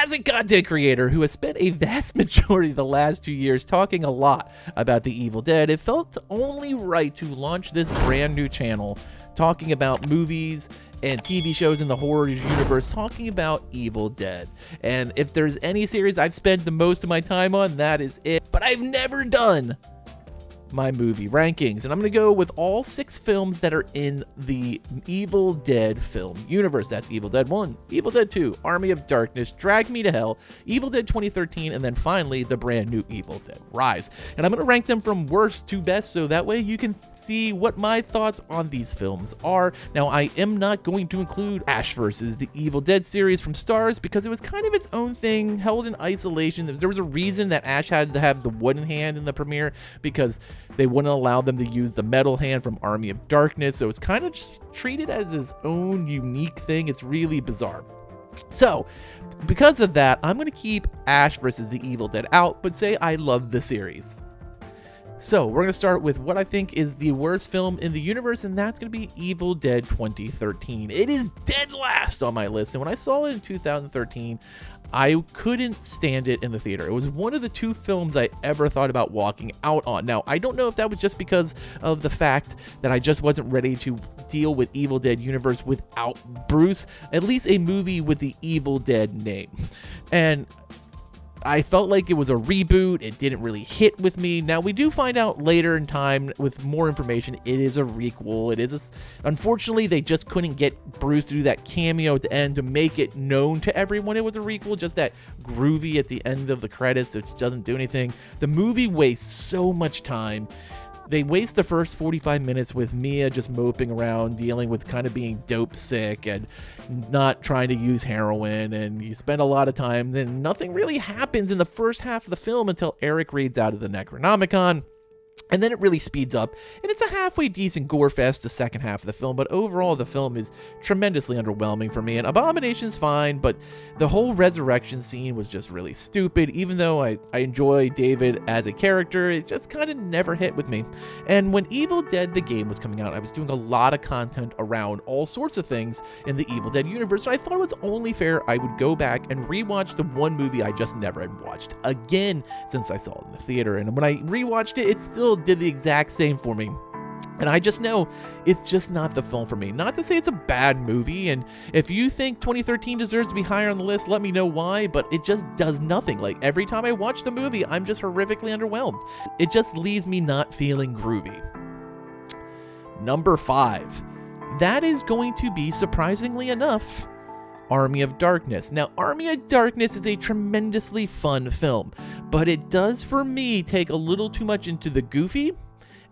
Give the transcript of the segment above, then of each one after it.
As a content creator who has spent a vast majority of the last 2 years talking a lot about the Evil Dead, it felt only right to launch this brand new channel talking about movies and TV shows in the horror universe, talking about Evil Dead. And if there's any series I've spent the most of my time on, that is it. But I've never done my movie rankings, and I'm going to go with all 6 films that are in the Evil Dead film universe. That's Evil Dead 1, Evil Dead 2, Army of Darkness, Drag Me to Hell, Evil Dead 2013, and then finally the brand new Evil Dead Rise. And I'm going to rank them from worst to best, so that way you can see what my thoughts on these films are. Now, I am not going to include Ash vs. the Evil Dead series from Starz because it was kind of its own thing, held in isolation. There was a reason that Ash had to have the wooden hand in the premiere, because they wouldn't allow them to use the metal hand from Army of Darkness, so it's kind of just treated as its own unique thing. It's really bizarre. So, because of that, I'm going to keep Ash vs. the Evil Dead out, but say I love the series. So, we're going to start with what I think is the worst film in the universe, and that's going to be Evil Dead 2013. It is dead last on my list, and when I saw it in 2013, I couldn't stand it in the theater. It was one of the 2 films I ever thought about walking out on. Now, I don't know if that was just because of the fact that I just wasn't ready to deal with Evil Dead universe without Bruce, at least a movie with the Evil Dead name. And I felt like it was a reboot. It didn't really hit with me. Now, we do find out later in time with more information, it is a requel. Unfortunately, they just couldn't get Bruce to do that cameo at the end to make it known to everyone it was a requel. Just that groovy at the end of the credits, which doesn't do anything. The movie wastes so much time. They waste the first 45 minutes with Mia just moping around, dealing with kind of being dope sick and not trying to use heroin, and you spend a lot of time, then nothing really happens in the first half of the film until Eric reads out of the Necronomicon. And then it really speeds up, and it's a halfway decent gore fest the second half of the film, but overall the film is tremendously underwhelming for me. And Abomination's fine, but the whole resurrection scene was just really stupid. Even though I enjoy David as a character, it just kind of never hit with me. And when Evil Dead the game was coming out, I was doing a lot of content around all sorts of things in the Evil Dead universe, so I thought it was only fair I would go back and rewatch the one movie I just never had watched again since I saw it in the theater. And when I rewatched it, it still did the exact same for me. And I just know it's just not the film for me. Not to say it's a bad movie, and if you think 2013 deserves to be higher on the list, let me know why, but it just does nothing. Like, every time I watch the movie, I'm just horrifically underwhelmed. It just leaves me not feeling groovy. Number 5. That is going to be, surprisingly enough, Army of Darkness. Now, Army of Darkness is a tremendously fun film, but it does, for me, take a little too much into the goofy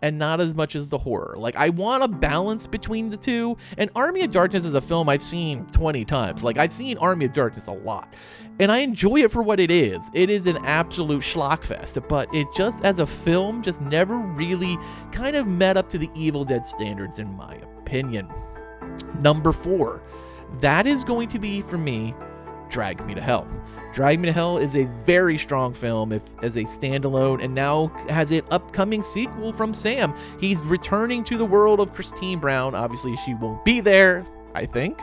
and not as much as the horror. Like, I want a balance between the two, and Army of Darkness is a film I've seen 20 times. Like, I've seen Army of Darkness a lot, and I enjoy it for what it is. It is an absolute schlockfest, but it just, as a film, just never really kind of met up to the Evil Dead standards, in my opinion. Number 4. That is going to be, for me, Drag Me to Hell. Drag Me to Hell is a very strong film as a standalone, and now has an upcoming sequel from Sam. He's returning to the world of Christine Brown. Obviously, she won't be there, I think.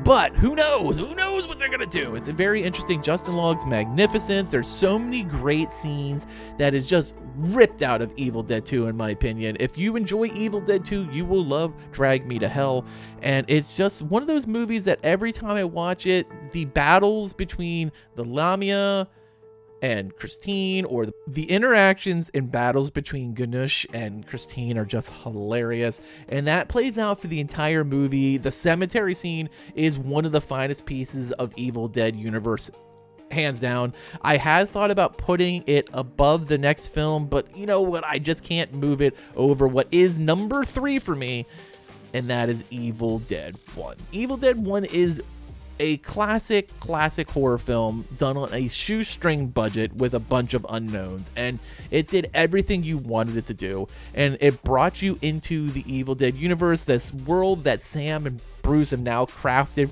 But who knows? Who knows what they're going to do? It's a very interesting. Justin Long's magnificent. There's so many great scenes that is just ripped out of Evil Dead 2, in my opinion. If you enjoy Evil Dead 2, you will love Drag Me to Hell. And it's just one of those movies that every time I watch it, the battles between the Lamia and Christine, or the interactions and battles between Ganush and Christine, are just hilarious, and that plays out for the entire movie. The cemetery scene is one of the finest pieces of Evil Dead universe, hands down. I had thought about putting it above the next film, but you know what, I just can't move it over what is number 3 for me, and that is Evil Dead 1. Evil Dead 1 is a classic horror film done on a shoestring budget with a bunch of unknowns, and it did everything you wanted it to do, and it brought you into the Evil Dead universe, this world that Sam and Bruce have now crafted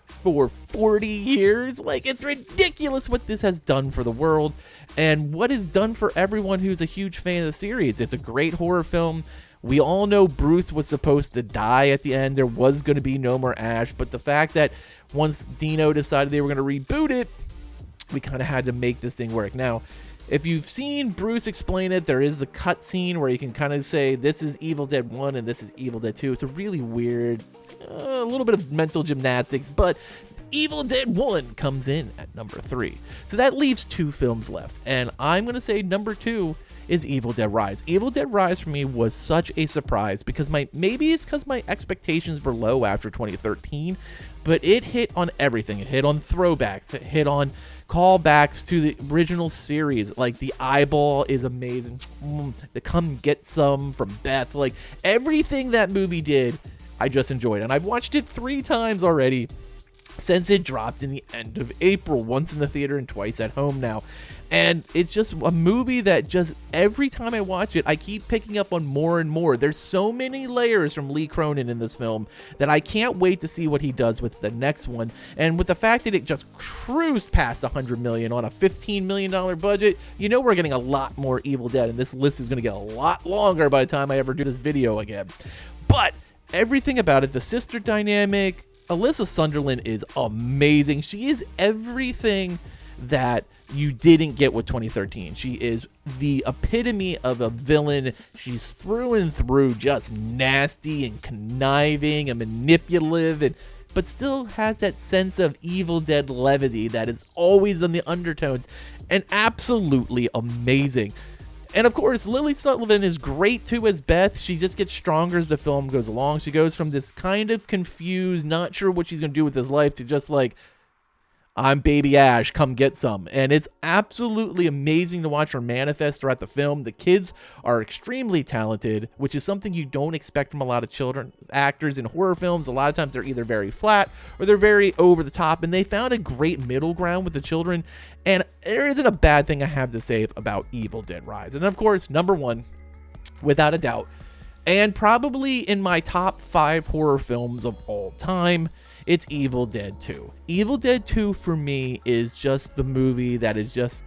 for 40 years. Like, it's ridiculous what this has done for the world, and what is done for everyone who's a huge fan of the series. It's a great horror film. We all know Bruce was supposed to die at the end. There was going to be no more Ash, but the fact that once Dino decided they were going to reboot it, we kind of had to make this thing work. Now, if you've seen Bruce explain it, there is the cut scene where you can kind of say this is Evil Dead 1 and this is Evil Dead 2. It's a really weird, a little bit of mental gymnastics, but Evil Dead 1 comes in at number 3. So that leaves 2 films left, and I'm going to say number 2 is Evil Dead Rise. Evil Dead Rise for me was such a surprise because maybe it's because my expectations were low after 2013, but it hit on everything. It hit on throwbacks. It hit on callbacks to the original series. Like, the eyeball is amazing. The come get some from Beth. Like, everything that movie did, I just enjoyed. And I've watched it 3 times already since it dropped in the end of April. Once in the theater and twice at home now. And it's just a movie that just every time I watch it, I keep picking up on more and more. There's so many layers from Lee Cronin in this film that I can't wait to see what he does with the next one. And with the fact that it just cruised past $100 million on a $15 million budget, you know we're getting a lot more Evil Dead, and this list is going to get a lot longer by the time I ever do this video again. But everything about it, the sister dynamic, Alyssa Sunderland is amazing. She is everything that you didn't get with 2013. She is the epitome of a villain. She's through and through just nasty and conniving and manipulative, but still has that sense of Evil Dead levity that is always in the undertones, and absolutely amazing. And of course, Lily Sullivan is great too as Beth. She just gets stronger as the film goes along. She goes from this kind of confused, not sure what she's going to do with his life, to just like, I'm Baby Ash, come get some. And it's absolutely amazing to watch her manifest throughout the film. The kids are extremely talented, which is something you don't expect from a lot of children actors in horror films. A lot of times they're either very flat or they're very over the top, and they found a great middle ground with the children. And there isn't a bad thing I have to say about Evil Dead Rise. And of course, number 1, without a doubt, and probably in my top 5 horror films of all time, it's Evil Dead 2. Evil Dead 2 for me is just the movie that is just,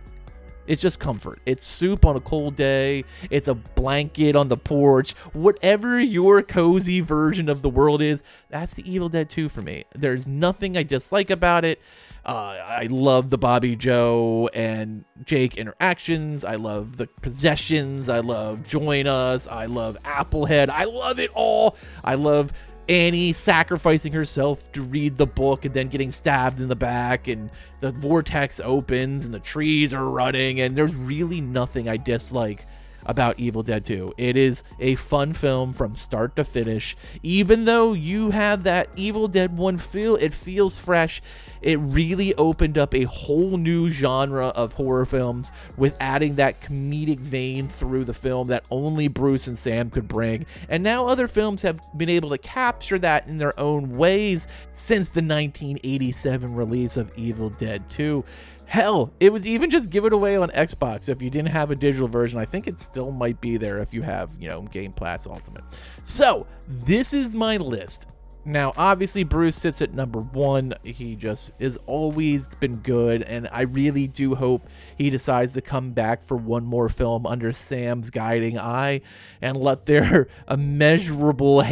it's just comfort. It's soup on a cold day. It's a blanket on the porch. Whatever your cozy version of the world is, that's the Evil Dead 2 for me. There's nothing I dislike about it. I love the Bobby Joe and Jake interactions. I love the possessions. I love Join Us. I love Applehead. I love it all. I love Annie sacrificing herself to read the book and then getting stabbed in the back, and the vortex opens and the trees are running, and there's really nothing I dislike about Evil Dead 2. It is a fun film from start to finish. Even though you have that Evil Dead 1 feel, it feels fresh. It really opened up a whole new genre of horror films with adding that comedic vein through the film that only Bruce and Sam could bring. And now other films have been able to capture that in their own ways since the 1987 release of Evil Dead 2. Hell, it was even just given away on Xbox. If you didn't have a digital version, I think it still might be there if you have, Game Pass Ultimate. So, this is my list. Now, obviously, Bruce sits at number 1. He just has always been good, and I really do hope he decides to come back for one more film under Sam's guiding eye and let their immeasurable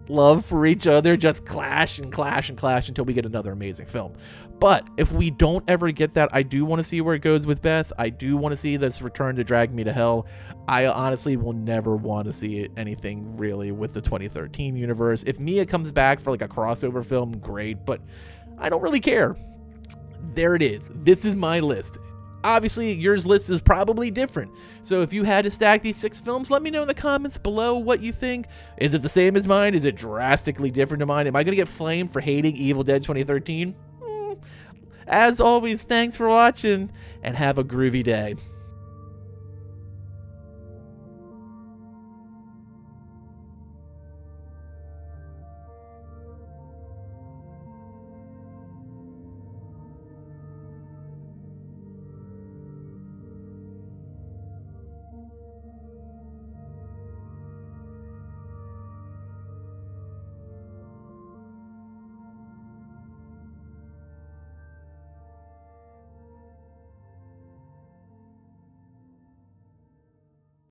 love for each other just clash and clash and clash until we get another amazing film. But if we don't ever get that, I do want to see where it goes with Beth. I do want to see this return to Drag Me to Hell. I honestly will never want to see anything really with the 2013 universe. If Mia comes back for like a crossover film, great, but I don't really care. There it is. This is my list. Obviously, yours list is probably different. So if you had to stack these 6 films, let me know in the comments below what you think. Is it the same as mine? Is it drastically different to mine? Am I going to get flamed for hating Evil Dead 2013? As always, thanks for watching, and have a groovy day.